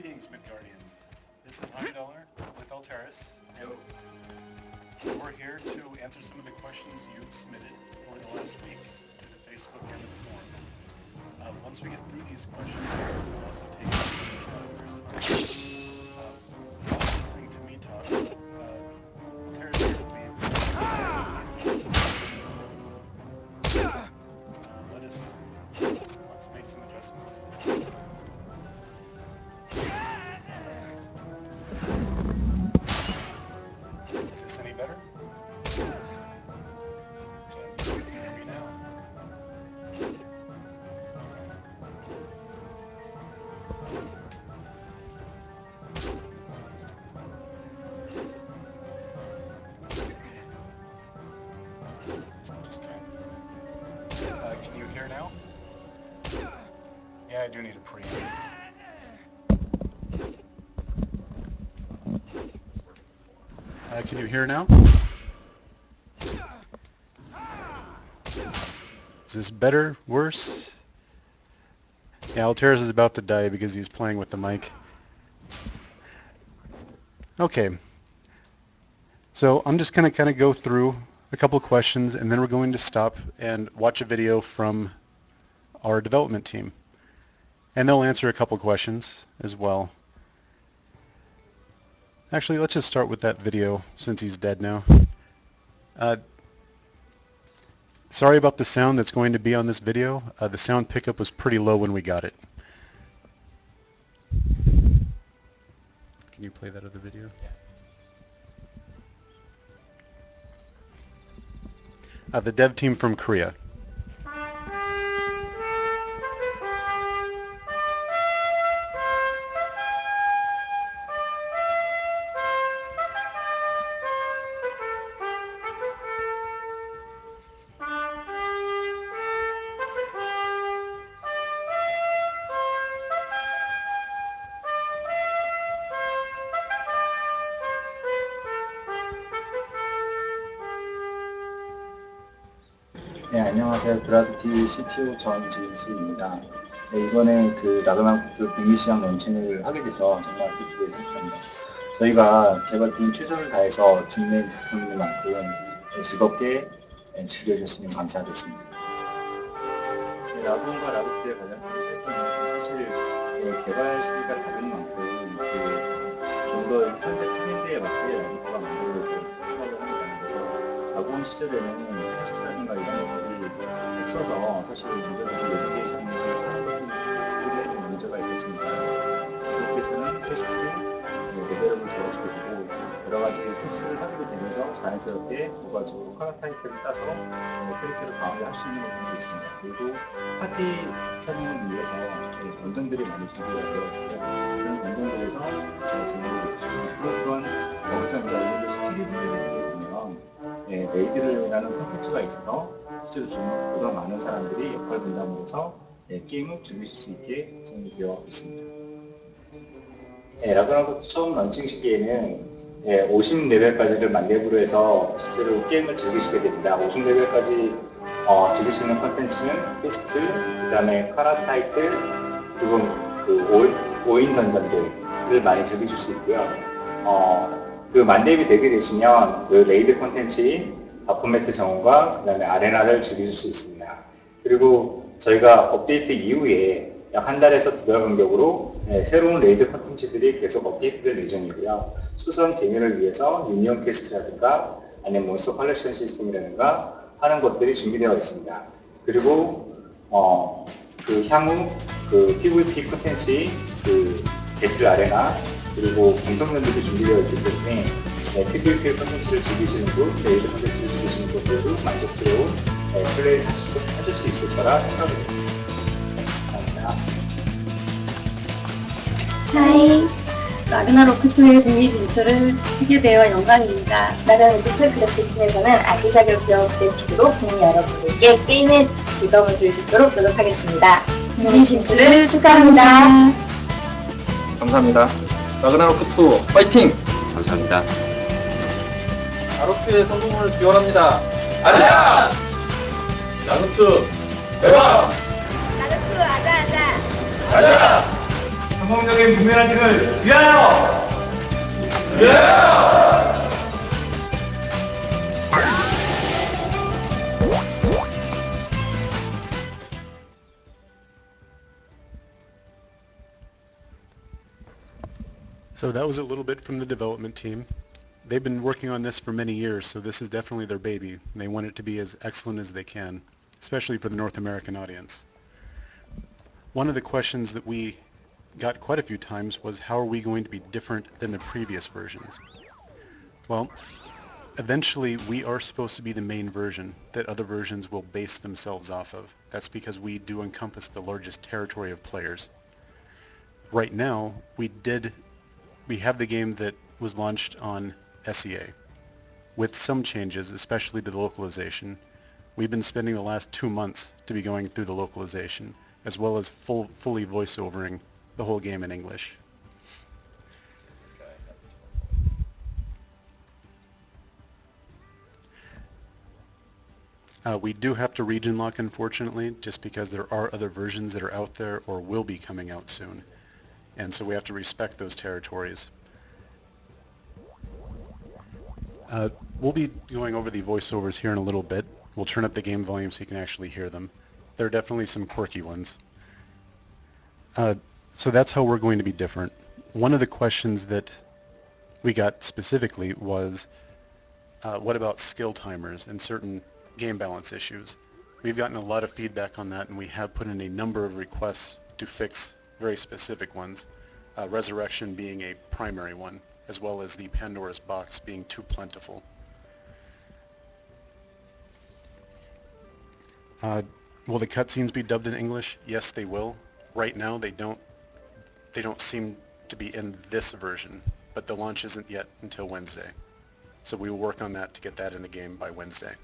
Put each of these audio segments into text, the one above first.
Greetings, Midgardians. This is $100 with Alteris, and we're here to answer some of the questions you've submitted over the last week to the Facebook and the forums. Once we get through these questions, we'll also take a screenshot if there's time. While listening to me talk, Alteris here will be let's make some adjustments to this. Is this any better? Can you hear me now? Just can you hear now? Yeah, I do need a preamp. Can you hear now? Is this better? Worse? Yeah, Alteris is about to die because he's playing with the mic. Okay. So I'm just going to kind of go through a couple of questions, and then we're going to stop and watch a video from our development team. And they'll answer a couple of questions as well. Actually, let's just start with that video since he's dead now. Sorry about the sound that's going to be on this video. The sound pickup was pretty low when we got it. Can you play that other video? The dev team from Korea. 네, 안녕하세요. 그라비티 CTO 전지윤수입니다. 네, 이번에 그 라그나로크 북미 시장 런칭을 하게 돼서 정말 기쁘게 생각합니다. 저희가 개발팀이 최선을 다해서 준비한 제품인 만큼 즐겁게 즐겨주셨으면 감사하겠습니다. 네, 라그온과 라그피의 가장 큰 차이점은 사실 개발 시기가 다른 만큼 좀 더 현대 트렌드에 맞게 라그가 만들어야 생각을 합니다. 그래서 라그온 시절에는 테스트라든가 이런 것들이 없어서 사실 문제들이 내비게이션을 하는 것들이 문제가 있었습니다. 그쪽에서는 테스트를 레벨업을 도와주게 되고 여러 가지 테스트를 하게 되면서 자연스럽게 결과적으로 카라 타이틀을 따서 캐릭터를 강하게 할 수 있는 것들도 있습니다. 그리고 파티 사용을 위해서 던전들이 많이 준비가 되어 있고요. 그런 던전들에서 재미를 느끼고 그런 거기서 이제 스킬이 되게 보면 레이드라는 콘텐츠가 있어서 실제로 좀 보다 많은 사람들이 역할 분담을 해서 게임을 즐기실 수 있게 진행이 되어 있습니다. 라그나로크 처음 런칭 시기에는 50레벨까지를 만렙으로 해서 실제로 게임을 즐기시게 됩니다. 50레벨까지 즐기시는 콘텐츠는 퀘스트, 그 다음에 카라 타이틀, 그리고 그 5인 던전들을 많이 즐기실 수 있고요. 그 만렙이 되게 되시면 그 레이드 콘텐츠인 바포매트 정원과 그 다음에 아레나를 즐길 수 있습니다. 그리고 저희가 업데이트 이후에 약 한 달에서 두 달 간격으로 새로운 레이드 콘텐츠들이 계속 업데이트될 예정이고요. 수선 재미를 위해서 유니온 퀘스트라든가 아니면 몬스터 컬렉션 시스템이라든가 하는 것들이 준비되어 있습니다. 그리고 그 향후 그 PVP 콘텐츠인 그 배틀 아레나 그리고 분석면들이 준비되어 있기 때문에 PVP 콘텐츠를 즐기시는 분, 레이드 콘텐츠를 즐기시는 분들도 만족스러운 플레이를 하실 수 있을 거라 생각합니다. 하이, 라그나로크2의 북미 진출을 하게 되어 영광입니다. 라그나로크2 그래픽팀에서는 아기 자격 그래픽으로 국민 여러분들께 게임의 즐거움을 줄 수 있도록 노력하겠습니다. 북미 진출을 축하합니다. 감사합니다. 라그나로크2 파이팅! 감사합니다. 라로크의 성공을 기원합니다. 아자! 라그투 대박! 라그투 아자아자! 아자! 성공적인 북미란팅을 위하여! So that was a little bit from the development team. They've been working on this for many years, so this is definitely their baby. They want it to be as excellent as they can, especially for the North American audience. One of the questions that we got quite a few times was, how are we going to be different than the previous versions? Well, eventually we are supposed to be the main version that other versions will base themselves off of. That's because we do encompass the largest territory of players. Right now, we have the game that was launched on SEA with some changes, especially to the localization. We've been spending the last 2 months to be going through the localization, as well as fully voiceovering the whole game in English. We do have to region lock, unfortunately, just because there are other versions that are out there or will be coming out soon. And so we have to respect those territories. We'll be going over the voiceovers here in a little bit. We'll turn up the game volume so you can actually hear them. There are definitely some quirky ones. So that's how we're going to be different. One of the questions that we got specifically was, what about skill timers and certain game balance issues? We've gotten a lot of feedback on that, and we have put in a number of requests to fix very specific ones, Resurrection being a primary one, as well as the Pandora's box being too plentiful. Will the cutscenes be dubbed in English? Yes, they will. Right now, they don't seem to be in this version, but the launch isn't yet until Wednesday. So we will work on that to get that in the game by Wednesday.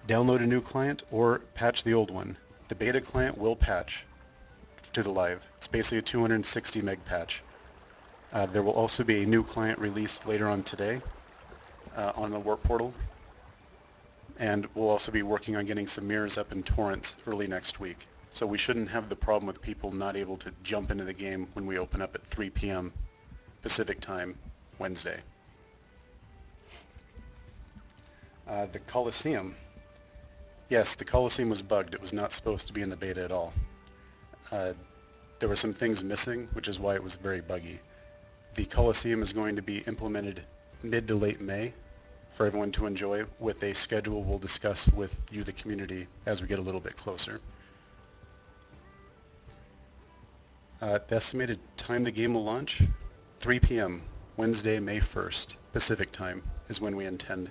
Download a new client or patch the old one. The beta client will patch to the live. It's basically a 260 meg patch. There will also be a new client released later on today on the WarpPortal. And we'll also be working on getting some mirrors up in torrents early next week. So we shouldn't have the problem with people not able to jump into the game when we open up at 3 p.m. Pacific time Wednesday. The Coliseum. Yes, the Coliseum was bugged. It was not supposed to be in the beta at all. There were some things missing, which is why it was very buggy. The Coliseum is going to be implemented mid to late May for everyone to enjoy, with a schedule we'll discuss with you, the community, as we get a little bit closer. The estimated time the game will launch, 3 p.m. Wednesday, May 1st, Pacific time, is when we intend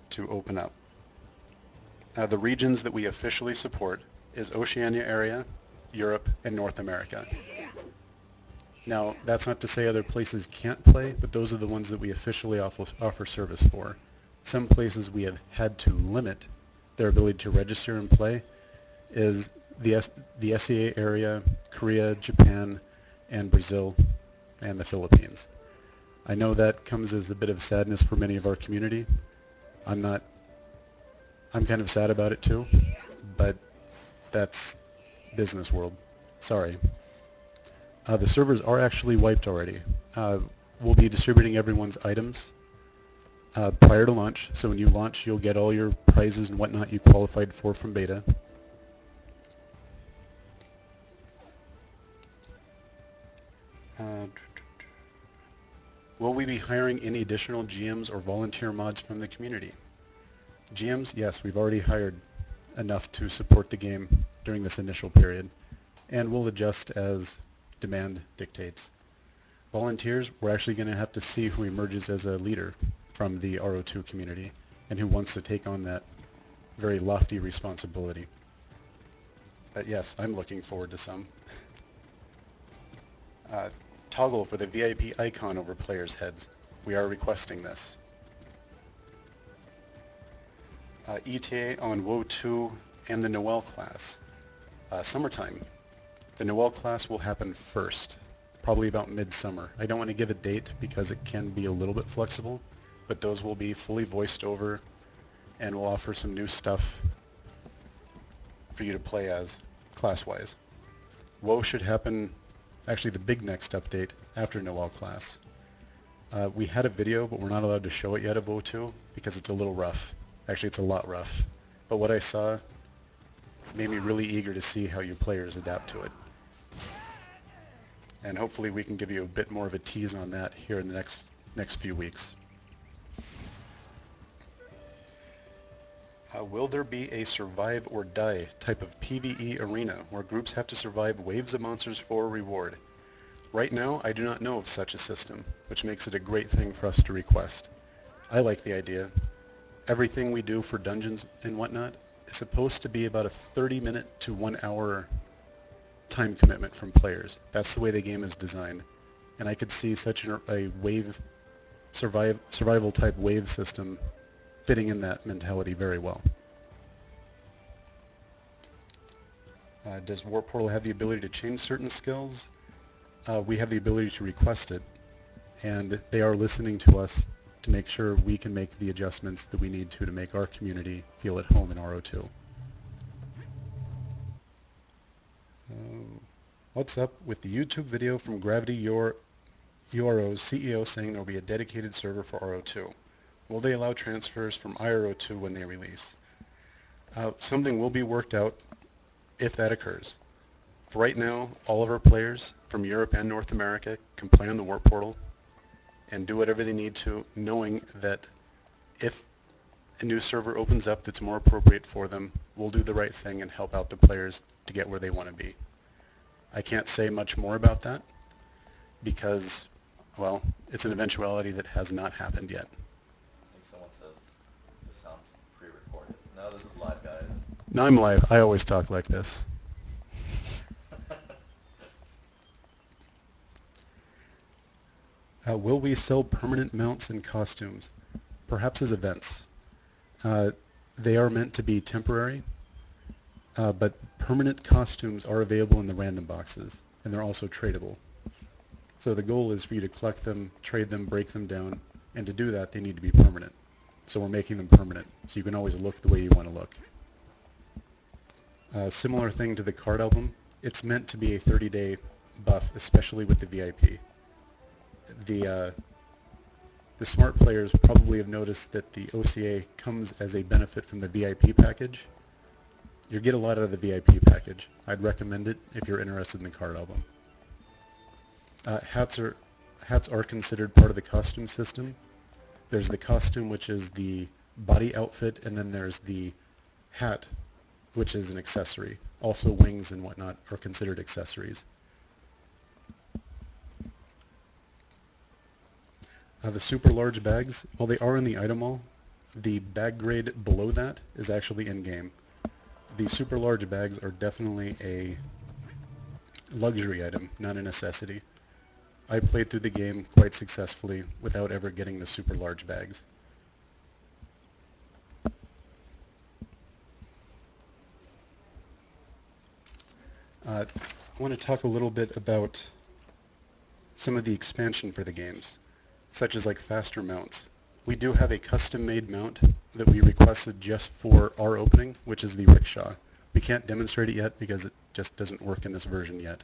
to open up. The regions that we officially support is Oceania area, Europe, and North America. Now, that's not to say other places can't play, but those are the ones that we officially offer service for. Some places we have had to limit their ability to register and play is the SEA area, Korea, Japan, and Brazil, and the Philippines. I know that comes as a bit of sadness for many of our community. I'm kind of sad about it too, but that's business world. Sorry. The servers are actually wiped already. We'll be distributing everyone's items prior to launch, so when you launch, you'll get all your prizes and whatnot you qualified for from beta. Will we be hiring any additional GMs or volunteer mods from the community? GMs, yes, we've already hired enough to support the game during this initial period, and we'll adjust as demand dictates. Volunteers, we're actually going to have to see who emerges as a leader from the RO2 community and who wants to take on that very lofty responsibility. But yes, I'm looking forward to some. Toggle for the VIP icon over players' heads. We are requesting this. ETA on WoW 2 and the Noel class. Summertime. The Noel class will happen first, probably about midsummer. I don't want to give a date because it can be a little bit flexible, but those will be fully voiced over, and we'll offer some new stuff for you to play as, class-wise. WoW should happen, actually the big next update, after Noel class. We had a video, but we're not allowed to show it yet of WoW 2 because it's a little rough. Actually, it's a lot rough. But what I saw made me really eager to see how you players adapt to it. And hopefully we can give you a bit more of a tease on that here in the next few weeks. Will there be a survive or die type of PvE arena where groups have to survive waves of monsters for a reward? Right now, I do not know of such a system, which makes it a great thing for us to request. I like the idea. Everything we do for dungeons and whatnot is supposed to be about a 30-minute to 1 hour time commitment from players. That's the way the game is designed. And I could see such a wave survival type wave system fitting in that mentality very well. Does WarpPortal have the ability to change certain skills? We have the ability to request it, and they are listening to us to make sure we can make the adjustments that we need to make our community feel at home in RO2. What's up with the YouTube video from Gravity URO's CEO saying there will be a dedicated server for RO2? Will they allow transfers from IRO2 when they release? Something will be worked out if that occurs. For right now, all of our players from Europe and North America can play on the WarpPortal and do whatever they need to, knowing that if a new server opens up that's more appropriate for them, we'll do the right thing and help out the players to get where they want to be. I can't say much more about that because, well, it's an eventuality that has not happened yet. I think someone says this sounds pre-recorded. No, this is live, guys. No, I'm live. I always talk like this. Will we sell permanent mounts and costumes? Perhaps as events. They are meant to be temporary, but permanent costumes are available in the random boxes, and they're also tradable. So the goal is for you to collect them, trade them, break them down, and to do that they need to be permanent. So we're making them permanent, so you can always look the way you want to look. Similar thing to the card album, it's meant to be a 30-day buff, especially with the VIP. The smart players probably have noticed that the OCA comes as a benefit from the VIP package. You get a lot out of the VIP package. I'd recommend it if you're interested in the card album. Hats are considered part of the costume system. There's the costume, which is the body outfit, and then there's the hat, which is an accessory. Also wings and whatnot are considered accessories. The super large bags, while they are in the item wall, the bag grade below that is actually in-game. The super large bags are definitely a luxury item, not a necessity. I played through the game quite successfully without ever getting the super large bags. I want to talk a little bit about some of the expansion for the games, such as like faster mounts. We do have a custom-made mount that we requested just for our opening, which is the rickshaw. We can't demonstrate it yet because it just doesn't work in this version yet.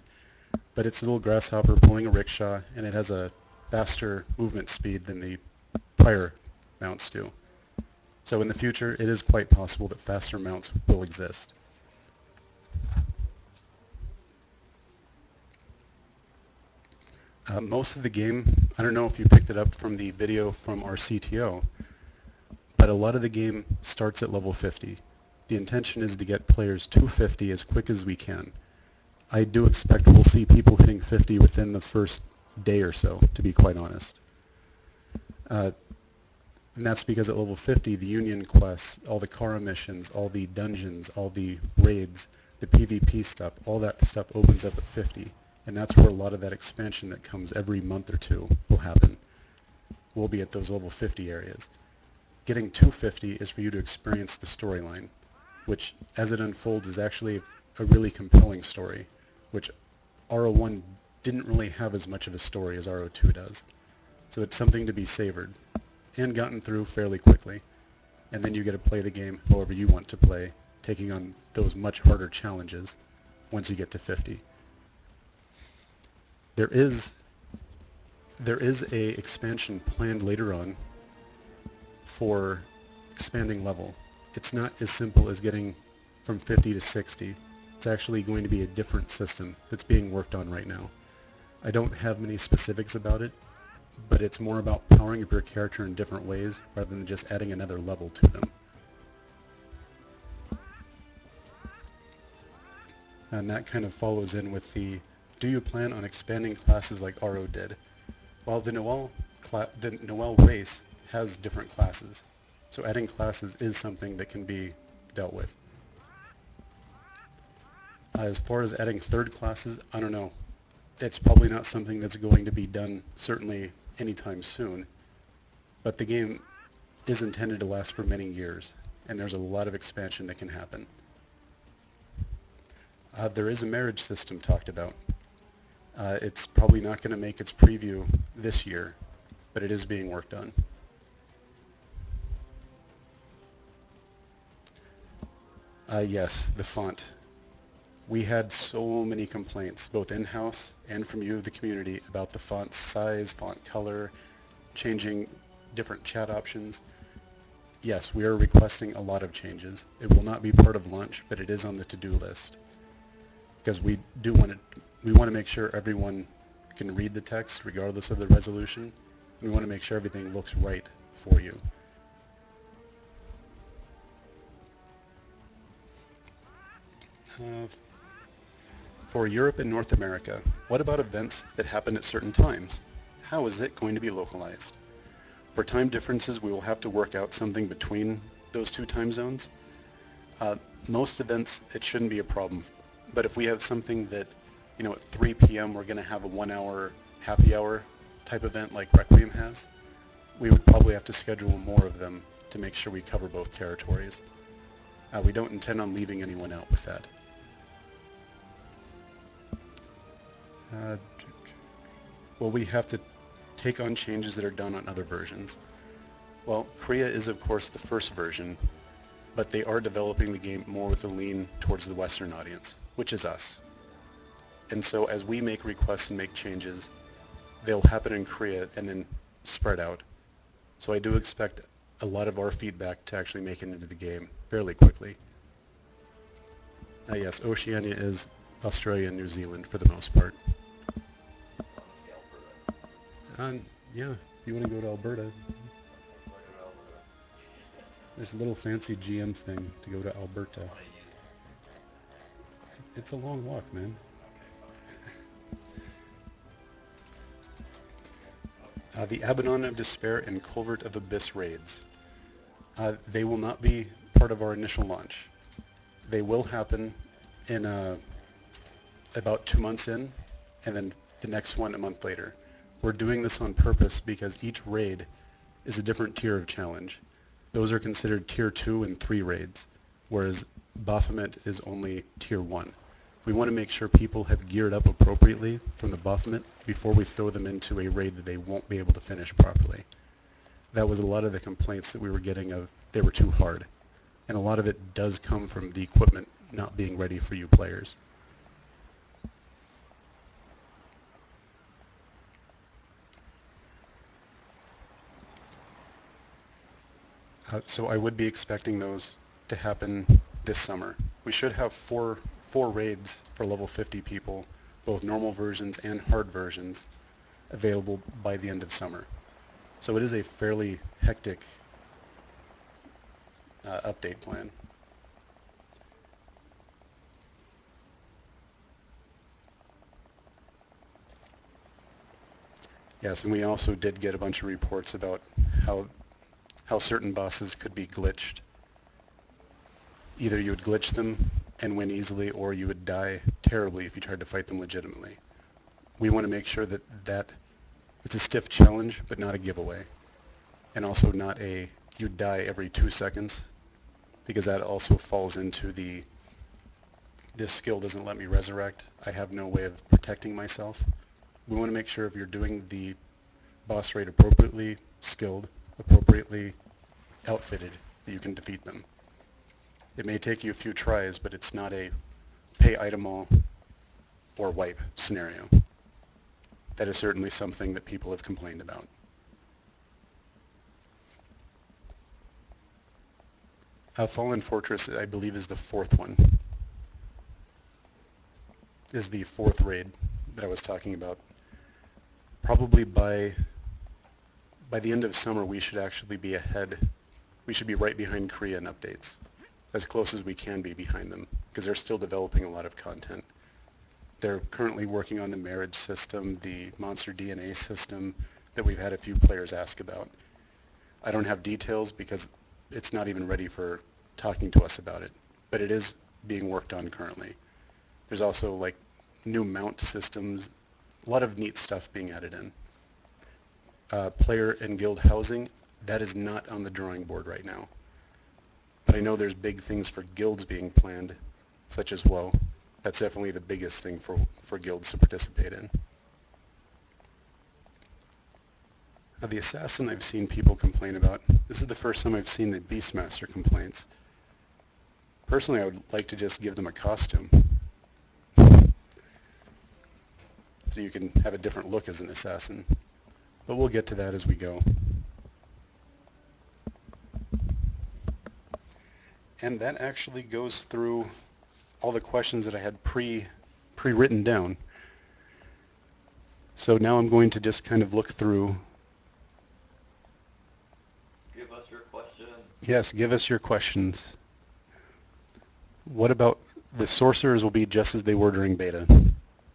But it's a little grasshopper pulling a rickshaw, and it has a faster movement speed than the prior mounts do. So in the future, it is quite possible that faster mounts will exist. Most of the game, I don't know if you picked it up from the video from our CTO, but a lot of the game starts at level 50. The intention is to get players to 50 as quick as we can. I do expect we'll see people hitting 50 within the first day or so, to be quite honest. And that's because at level 50, the Union quests, all the Kara missions, all the dungeons, all the raids, the PvP stuff, all that stuff opens up at 50. And that's where a lot of that expansion that comes every month or two will happen. We'll be at those level 50 areas. Getting to 50 is for you to experience the storyline, which as it unfolds is actually a really compelling story, which RO1 didn't really have as much of a story as RO2 does. So it's something to be savored and gotten through fairly quickly. And then you get to play the game however you want to play, taking on those much harder challenges once you get to 50. There is a expansion planned later on for expanding level. It's not as simple as getting from 50 to 60. It's actually going to be a different system that's being worked on right now. I don't have many specifics about it, but it's more about powering up your character in different ways rather than just adding another level to them. And that kind of follows in with the, do you plan on expanding classes like RO did? Well, the Noel race has different classes, so adding classes is something that can be dealt with. As far as adding third classes, I don't know. It's probably not something that's going to be done certainly anytime soon, but the game is intended to last for many years, and there's a lot of expansion that can happen. There is a marriage system talked about. It's probably not going to make its preview this year, but it is being worked on. Yes, the font. We had so many complaints, both in-house and from you, the community, about the font size, font color, changing different chat options. Yes, we are requesting a lot of changes. It will not be part of launch, but it is on the to-do list. Because we want to make sure everyone can read the text regardless of the resolution. We want to make sure everything looks right for you. For Europe and North America, what about events that happen at certain times? How is it going to be localized? For time differences, we will have to work out something between those two time zones. Most events, it shouldn't be a problem. But if we have something that, at 3 p.m. we're going to have a 1-hour happy hour type event like Requiem has, we would probably have to schedule more of them to make sure we cover both territories. We don't intend on leaving anyone out with that. Will we have to take on changes that are done on other versions? Well, Korea is of course the first version, but they are developing the game more with a lean towards the Western audience, which is us. And so as we make requests and make changes, they'll happen in Korea and then spread out. So I do expect a lot of our feedback to actually make it into the game fairly quickly. Yes, Oceania is Australia and New Zealand for the most part. Yeah, if you want to go to Alberta, there's a little fancy GM thing to go to Alberta. It's a long walk, man. The Abaddon of Despair and Culvert of Abyss raids. They will not be part of our initial launch. They will happen in about 2 months in, and then the next one a month later. We're doing this on purpose because each raid is a different tier of challenge. Those are considered tier 2 and 3 raids, whereas Baphomet is only tier 1. We want to make sure people have geared up appropriately from the Baphomet before we throw them into a raid that they won't be able to finish properly. That was a lot of the complaints that we were getting of they were too hard. And a lot of it does come from the equipment not being ready for you players. So I would be expecting those to happen this summer. We should have four raids for level 50 people, both normal versions and hard versions, available by the end of summer. So it is a fairly hectic update plan. Yes, and we also did get a bunch of reports about how certain bosses could be glitched. Either you would glitch them and win easily, or you would die terribly if you tried to fight them legitimately. We want to make sure that it's a stiff challenge, but not a giveaway. And also not a, you die every 2 seconds, because that also falls into this skill doesn't let me resurrect. I have no way of protecting myself. We want to make sure if you're doing the boss raid appropriately skilled, appropriately outfitted, that you can defeat them. It may take you a few tries, but it's not a pay item all or wipe scenario. That is certainly something that people have complained about. Fallen Fortress, I believe, is the fourth one. Is the fourth raid that I was talking about. Probably by the end of summer, we should actually be ahead. We should be right behind Korea in updates, as close as we can be behind them, because they're still developing a lot of content. They're currently working on the marriage system, the monster DNA system that we've had a few players ask about. I don't have details because it's not even ready for talking to us about it, but it is being worked on currently. There's also like new mount systems, a lot of neat stuff being added in. Player and guild housing, that is not on the drawing board right now. But I know there's big things for guilds being planned, such as WoW. That's definitely the biggest thing for guilds to participate in. The assassin I've seen people complain about. This is the first time I've seen the Beastmaster complaints. Personally, I would like to just give them a costume, so you can have a different look as an assassin. But we'll get to that as we go. And that actually goes through all the questions that I had pre-written down. So now I'm going to just kind of look through. Give us your questions. Yes, give us your questions. What about the sorcerers will be just as they were during beta.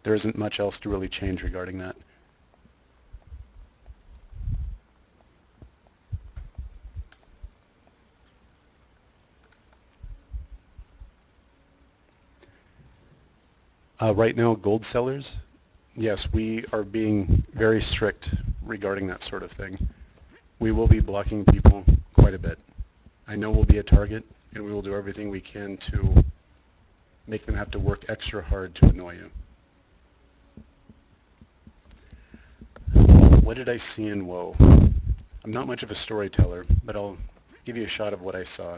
There isn't much else to really change regarding that. Right now, gold sellers, yes, we are being very strict regarding that sort of thing. We will be blocking people quite a bit. I know we'll be a target, and we will do everything we can to make them have to work extra hard to annoy you. What did I see in WoW? I'm not much of a storyteller, but I'll give you a shot of what I saw.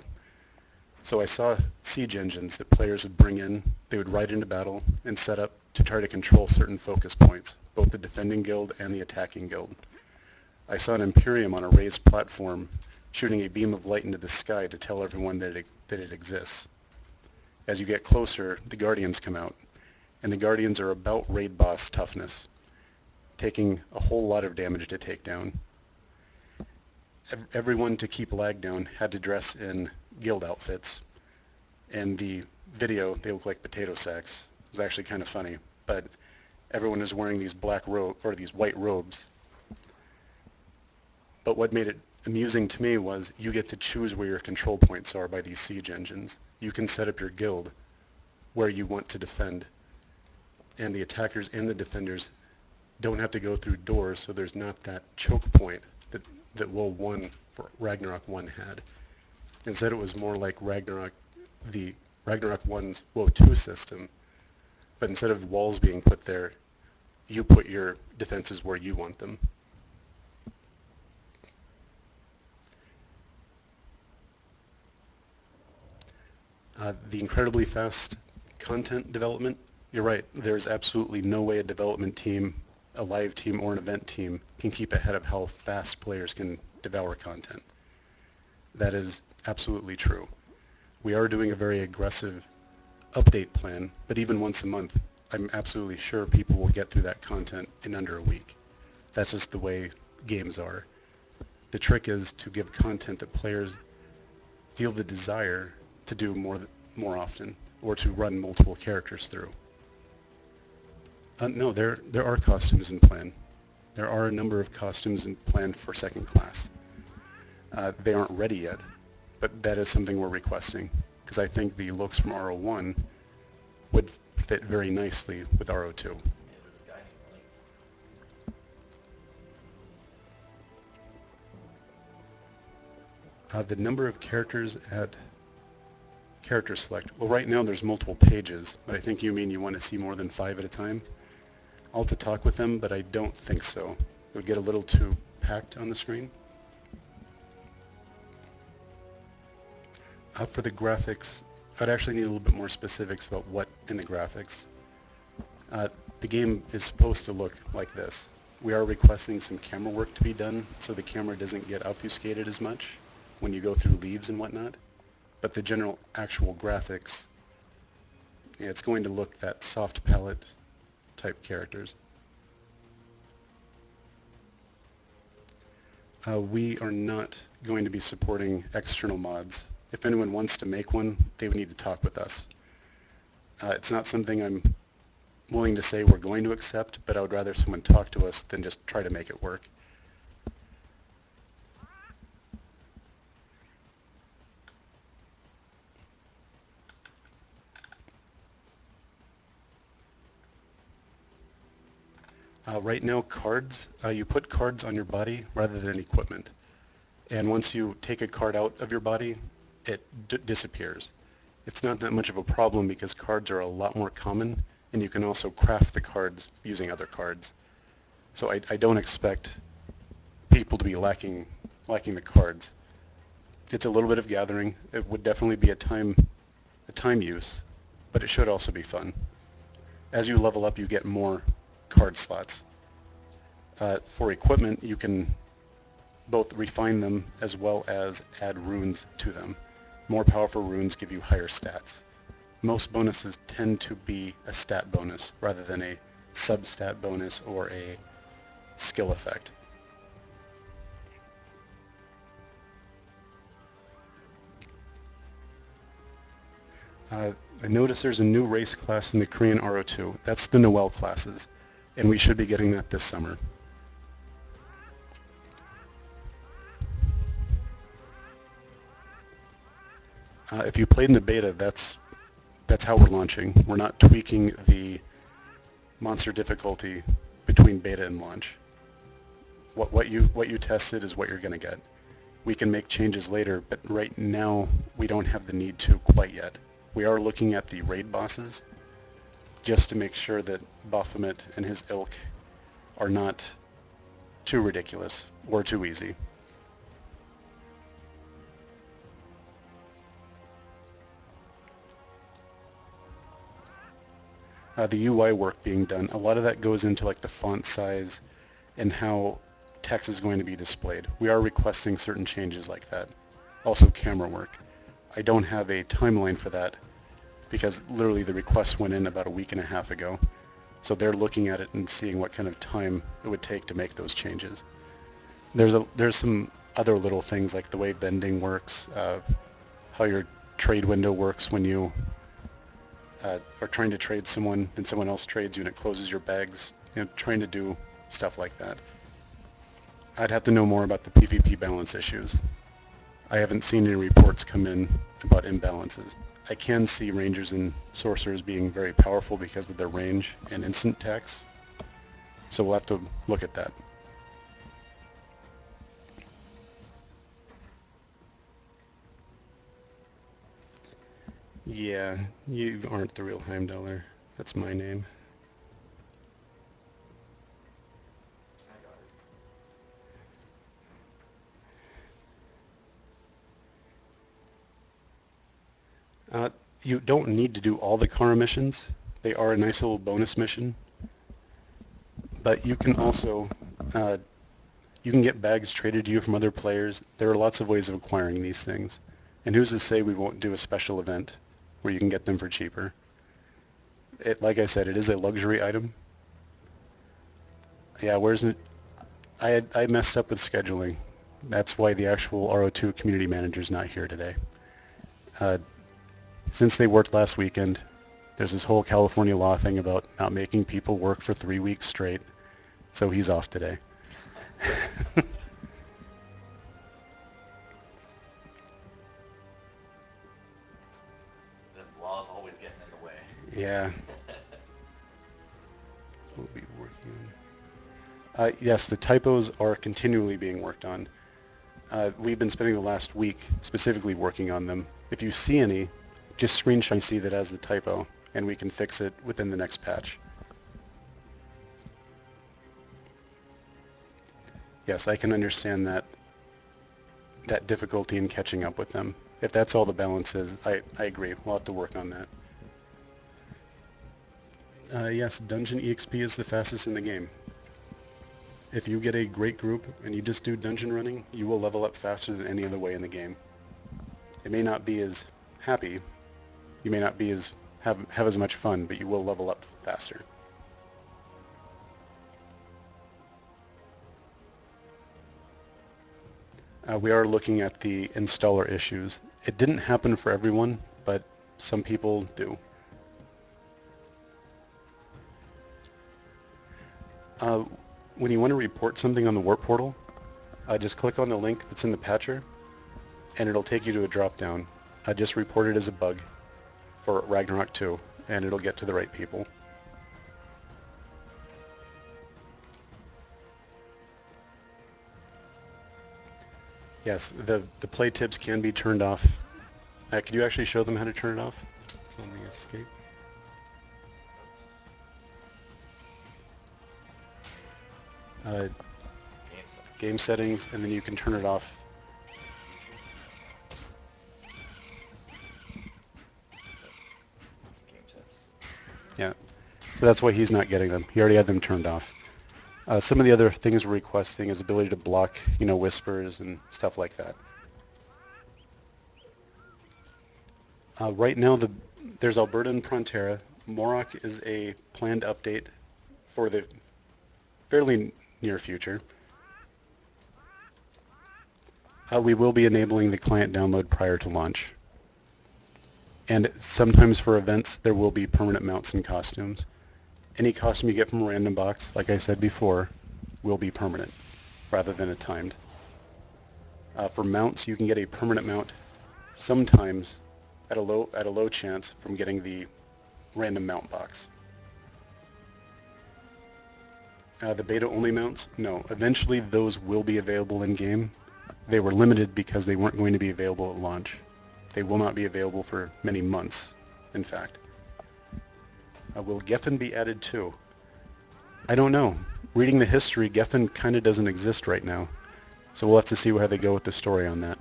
So I saw siege engines that players would bring in. They would ride into battle and set up to try to control certain focus points, both the defending guild and the attacking guild. I saw an Imperium on a raised platform shooting a beam of light into the sky to tell everyone that it exists. As you get closer, the Guardians come out, and the Guardians are about raid boss toughness, taking a whole lot of damage to take down. Everyone, to keep lag down, had to dress in guild outfits. In the video, they look like potato sacks. It was actually kind of funny, but everyone is wearing these these white robes. But what made it amusing to me was you get to choose where your control points are by these siege engines. You can set up your guild where you want to defend, and the attackers and the defenders don't have to go through doors, so there's not that choke point that WoW 1 for Ragnarok 1 had. Instead, it was more like the Ragnarok 1's WoW 2 system, but instead of walls being put there, you put your defenses where you want them. The incredibly fast content development, you're right, there's absolutely no way a development team, a live team, or an event team can keep ahead of how fast players can devour content. That is absolutely true. We are doing a very aggressive update plan, but even once a month, I'm absolutely sure people will get through that content in under a week. That's just the way games are. The trick is to give content that players feel the desire to do more often, or to run multiple characters through. No, there are costumes in plan. There are a number of costumes in plan for second class. They aren't ready yet, but that is something we're requesting, because I think the looks from RO1 would fit very nicely with RO2. Yeah, there's a guy named Blake. The number of characters at character select. Well, right now there's multiple pages, but I think you mean you want to see more than 5 at a time. I'll have to talk with them, but I don't think so. It would get a little too packed on the screen. For the graphics, I'd actually need a little bit more specifics about what in the graphics. The game is supposed to look like this. We are requesting some camera work to be done so the camera doesn't get obfuscated as much when you go through leaves and whatnot. But the general actual graphics, yeah, it's going to look that soft palette type characters. We are not going to be supporting external mods. If anyone wants to make one, they would need to talk with us. It's not something I'm willing to say we're going to accept, but I would rather someone talk to us than just try to make it work. Right now, cards, you put cards on your body rather than equipment. And once you take a card out of your body, it disappears. It's not that much of a problem because cards are a lot more common, and you can also craft the cards using other cards. So I don't expect people to be lacking the cards. It's a little bit of gathering. It would definitely be a time use, but it should also be fun. As you level up, you get more card slots. For equipment, you can both refine them as well as add runes to them. More powerful runes give you higher stats. Most bonuses tend to be a stat bonus rather than a sub-stat bonus or a skill effect. I notice there's a new race class in the Korean RO2. That's the Noel classes, and we should be getting that this summer. If you played in the beta, that's how we're launching. We're not tweaking the monster difficulty between beta and launch. What you tested is what you're going to get. We can make changes later, but right now we don't have the need to quite yet. We are looking at the raid bosses just to make sure that Baphomet and his ilk are not too ridiculous or too easy. The UI work being done, a lot of that goes into like the font size and how text is going to be displayed. We are requesting certain changes like that. Also camera work. I don't have a timeline for that because literally the request went in about a week and a half ago. So they're looking at it and seeing what kind of time it would take to make those changes. There's some other little things like the way vending works, how your trade window works when you are trying to trade someone and someone else trades you and it closes your bags, trying to do stuff like that. I'd have to know more about the PvP balance issues. I haven't seen any reports come in about imbalances. I can see rangers and sorcerers being very powerful because of their range and instant attacks, so we'll have to look at that. Yeah, you aren't the real Heimdallr. That's my name. You don't need to do all the Kara missions. They are a nice little bonus mission. But you can also, you can get bags traded to you from other players. There are lots of ways of acquiring these things. And who's to say we won't do a special event where you can get them for cheaper? Like I said, it is a luxury item. Yeah, where's it? I messed up with scheduling. That's why the actual RO2 community manager is not here today. Since they worked last weekend, there's this whole California law thing about not making people work for 3 weeks straight, so he's off today. The law's always getting in the way. Yeah. We'll be working on. Yes, the typos are continually being worked on. We've been spending the last week specifically working on them. If you see any, just screenshot and see that as the typo, and we can fix it within the next patch. Yes, I can understand that difficulty in catching up with them. If that's all the balance is, I agree. We'll have to work on that. Yes, Dungeon EXP is the fastest in the game. If you get a great group and you just do dungeon running, you will level up faster than any other way in the game. It may not be as happy, you may not be as have as much fun, but you will level up faster. We are looking at the installer issues. It didn't happen for everyone, but some people do. When you want to report something on the WarpPortal, just click on the link that's in the patcher, and it'll take you to a drop-down. Just report it as a bug for Ragnarok 2, and it'll get to the right people. Yes, the play tips can be turned off. Could you actually show them how to turn it off? It's on the escape. Game settings, and then you can turn it off. Game tips. Yeah, so that's why he's not getting them. He already had them turned off. Some of the other things we're requesting is ability to block, whispers and stuff like that. Right now, there's Alberta and Frontera. Morok is a planned update for the fairly near future. We will be enabling the client download prior to launch. And sometimes for events, there will be permanent mounts and costumes. Any costume you get from a random box, like I said before, will be permanent rather than a timed. For mounts, you can get a permanent mount sometimes at a low chance from getting the random mount box. The beta-only mounts, no. Eventually, those will be available in-game. They were limited because they weren't going to be available at launch. They will not be available for many months, in fact. Will Geffen be added too? I don't know. Reading the history, Geffen kind of doesn't exist right now. So we'll have to see how they go with the story on that.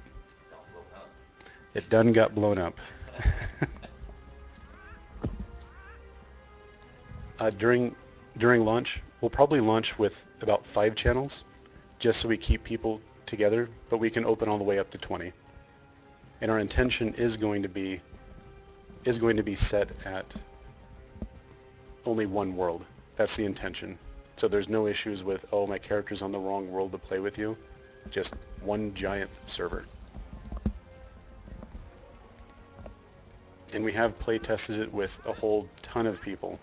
It done got blown up. During launch, we'll probably launch with about 5 channels, just so we keep people together, but we can open all the way up to 20. And our intention is going to be set at only one world. That's the intention. So there's no issues with, oh, my character's on the wrong world to play with you. Just one giant server. And we have play tested it with a whole ton of people.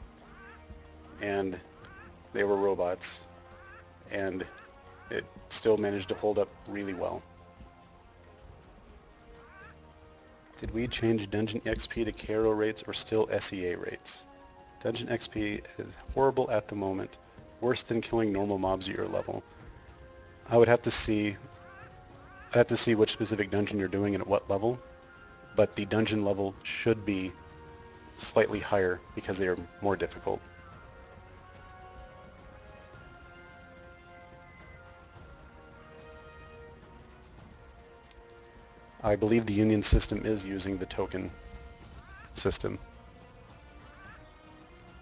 And they were robots. And it still managed to hold up really well. Did we change Dungeon XP to KRO rates or still SEA rates? Dungeon XP is horrible at the moment, worse than killing normal mobs at your level. I would have to see which specific dungeon you're doing and at what level, but the dungeon level should be slightly higher because they are more difficult. I believe the Union system is using the token system.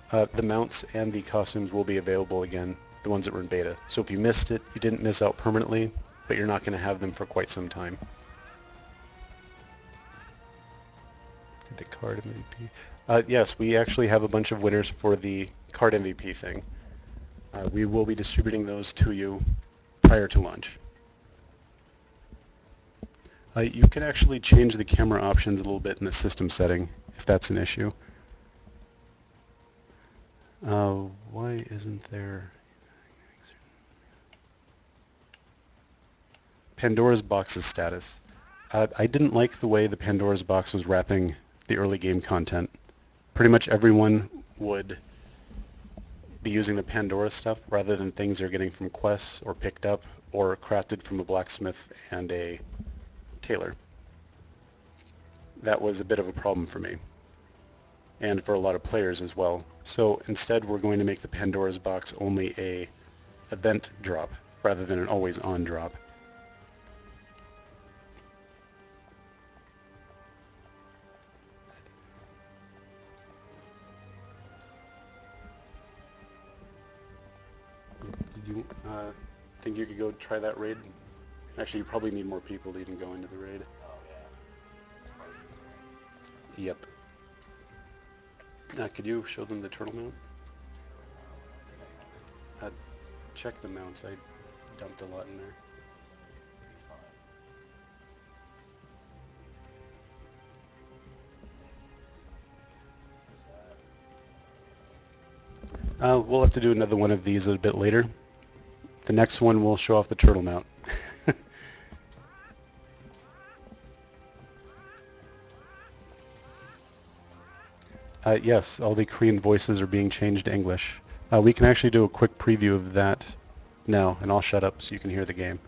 The mounts and the costumes will be available again, the ones that were in beta. So if you missed it, you didn't miss out permanently, but you're not going to have them for quite some time. The card MVP. Yes, we actually have a bunch of winners for the card MVP thing. We will be distributing those to you prior to launch. You can actually change the camera options a little bit in the system setting, if that's an issue. Why isn't there... Pandora's Box's status. I didn't like the way the Pandora's Box was wrapping the early game content. Pretty much everyone would be using the Pandora stuff rather than things they're getting from quests or picked up or crafted from a blacksmith and a tailor. That was a bit of a problem for me, and for a lot of players as well. So instead we're going to make the Pandora's Box only a event drop rather than an always on drop. You think you could go try that raid? Actually, you probably need more people to even go into the raid. Oh, yeah. Twice as many. Yep. Could you show them the turtle mount? Check the mounts. I dumped a lot in there. He's fine. Where's that? We'll have to do another one of these a bit later. The next one will show off the turtle mount. Yes, all the Korean voices are being changed to English. We can actually do a quick preview of that now, and I'll shut up so you can hear the game.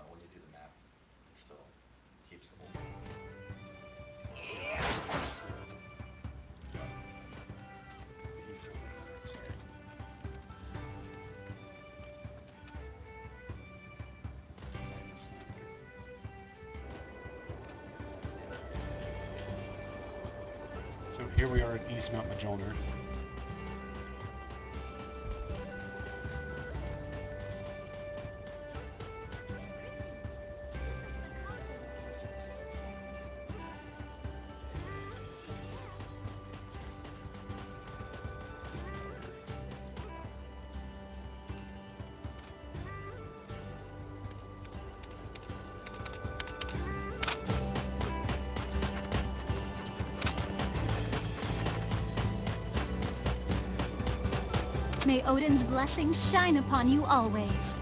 When you do the map, it still keeps the old. So here we are at East Mount Majolner. May Odin's blessings shine upon you always.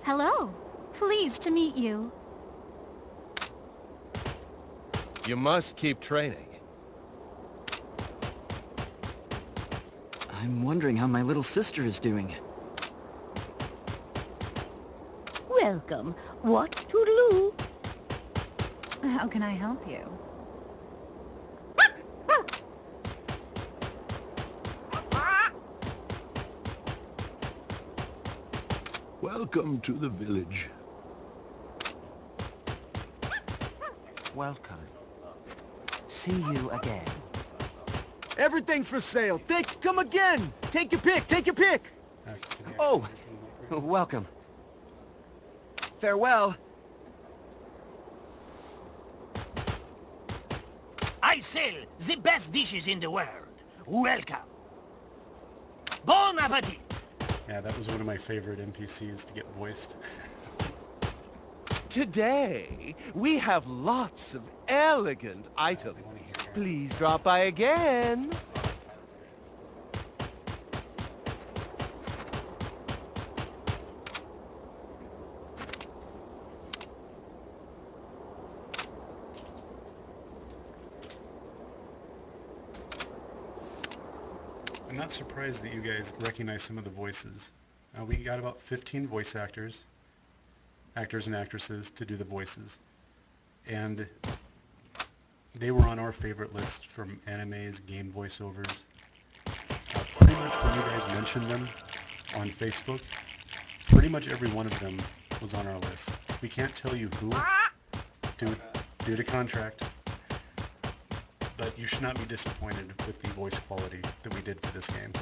Hello. Pleased to meet you. You must keep training. I'm wondering how my little sister is doing. Welcome. What toodaloo? How can I help you? Welcome to the village. Welcome. See you again. Everything's for sale. Come again. Take your pick. Take your pick. Oh, welcome. Farewell. I sell the best dishes in the world. Welcome. Bon appetit. Yeah, that was one of my favorite NPCs to get voiced. Today, we have lots of elegant items. Please drop by again. I'm not surprised that you guys recognize some of the voices. We got about 15 voice actors and actresses to do the voices. And they were on our favorite list from animes, game voiceovers. Pretty much when you guys mentioned them on Facebook, pretty much every one of them was on our list. We can't tell you who, due to contract, but you should not be disappointed with the voice quality that we did for this game.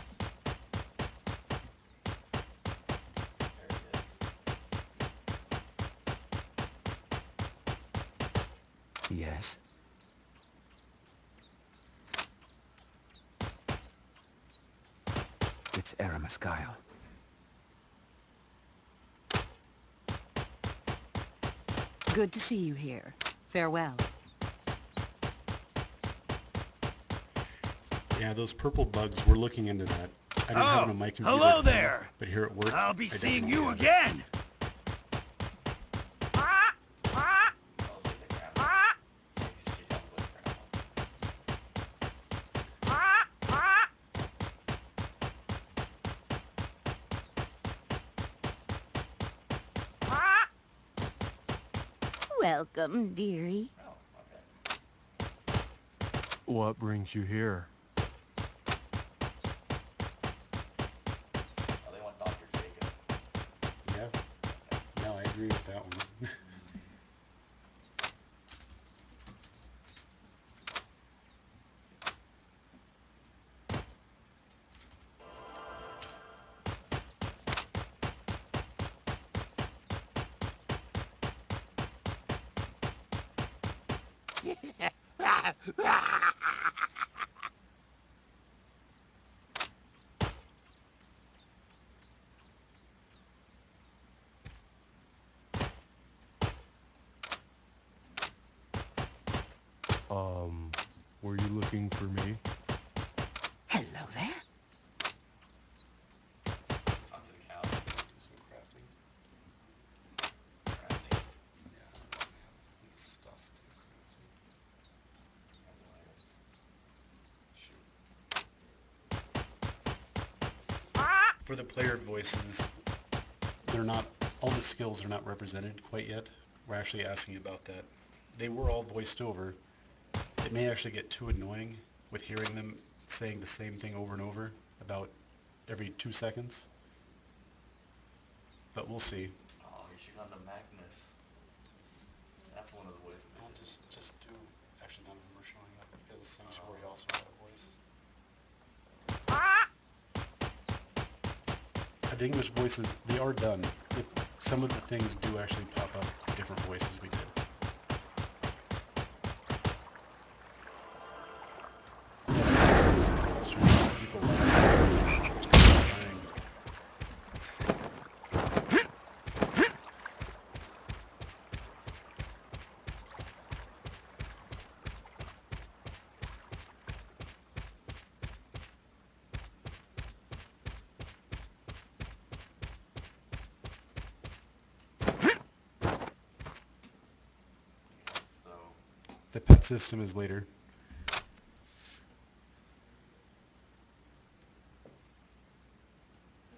Yes. It's Aramis Guile. Good to see you here. Farewell. Yeah, those purple bugs, we're looking into that. I don't have it on my computer. hello there. But here at work, I'll be I seeing definitely you have it. again. Welcome, dearie. What brings you here? Oh, they want Dr. Jacob. Yeah. No, I agree with that one. Were you looking for me? Hello there. Onto the counter. Do some crafting. Crafting. Yeah, I have these stuff to crafting. Shoot. For the player voices, they're not, all the skills are not represented quite yet. We're actually asking about that. They were all voiced over. It may actually get too annoying with hearing them saying the same thing over and over about every 2 seconds. But we'll see. Oh, you're shooting on the Magnus. That's one of the voices. I'll just do, actually none of them are showing up because Sanctuary also had a voice. I think there's voices, they are done. Some of the things do actually pop up, the different voices we did. Yes, there's some questions people like. So, The pet system is later.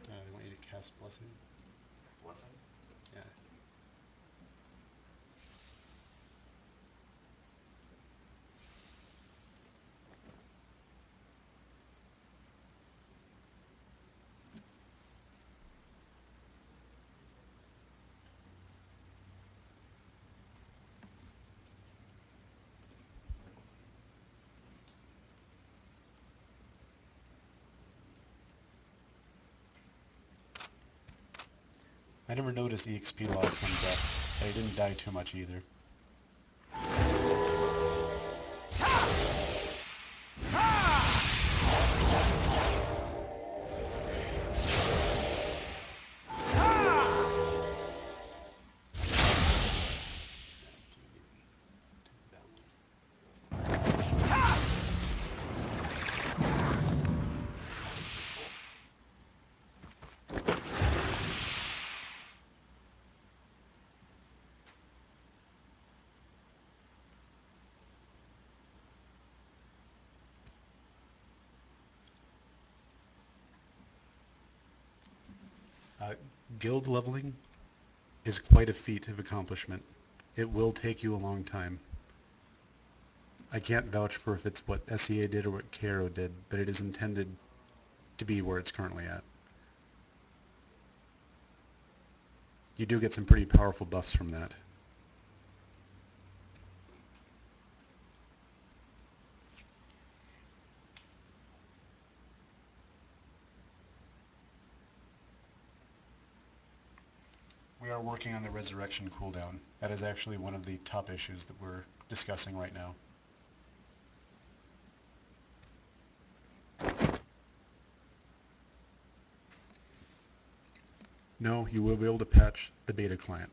They want you to cast Blessing. Blessing? Yeah. I never noticed EXP loss on death, but I didn't die too much either. Guild leveling is quite a feat of accomplishment. It will take you a long time. I can't vouch for if it's what SEA did or what KRO did, but it is intended to be where it's currently at. You do get some pretty powerful buffs from that. We are working on the resurrection cooldown. That is actually one of the top issues that we're discussing right now. No, you will be able to patch the beta client.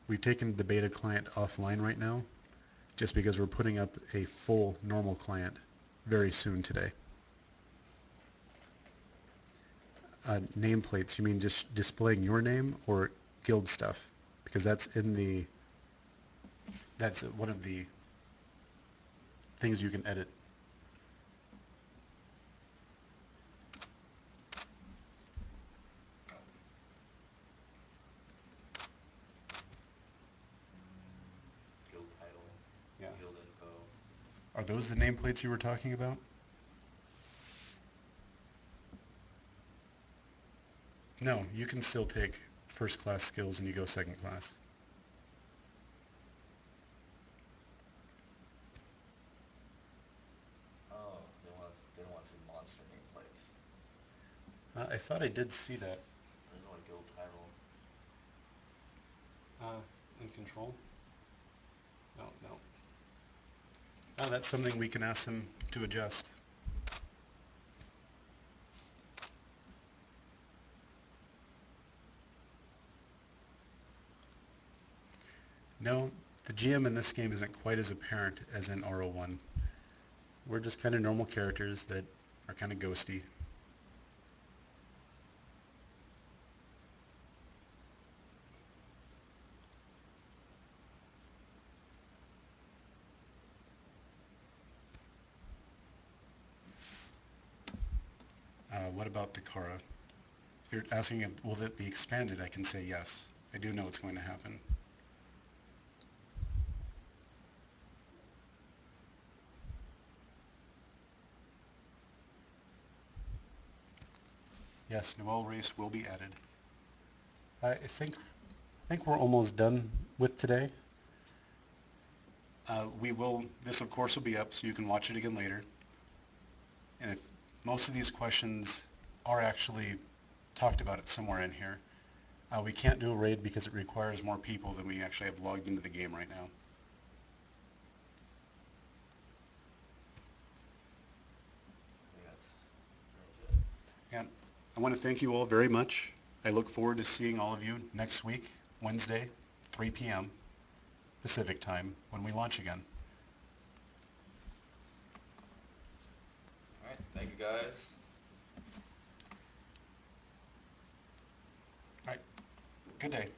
We've taken the beta client offline right now, just because we're putting up a full normal client very soon today. nameplates, you mean just displaying your name or guild stuff? Because that's one of the things you can edit. Guild title, Yeah. guild info. Are those the nameplates you were talking about? No, you can still take first class skills and you go second class. Oh, they don't want to see monster nameplates. I thought I did see that. There's no guild title. In control? No, no. Oh, that's something we can ask them to adjust. No, the GM in this game isn't quite as apparent as in RO1. We're just kind of normal characters that are kind of ghosty. What about the Kara? If you're asking if will it be expanded, I can say yes. I do know it's going to happen. Yes, Noel race will be added. I think we're almost done with today. This of course will be up so you can watch it again later. And if most of these questions are actually talked about it somewhere in here. We can't do a raid because it requires more people than we actually have logged into the game right now. I think that's really good. And I want to thank you all very much. I look forward to seeing all of you next week, Wednesday, 3 p.m. Pacific time, when we launch again. Alright, thank you guys. All right. Good day.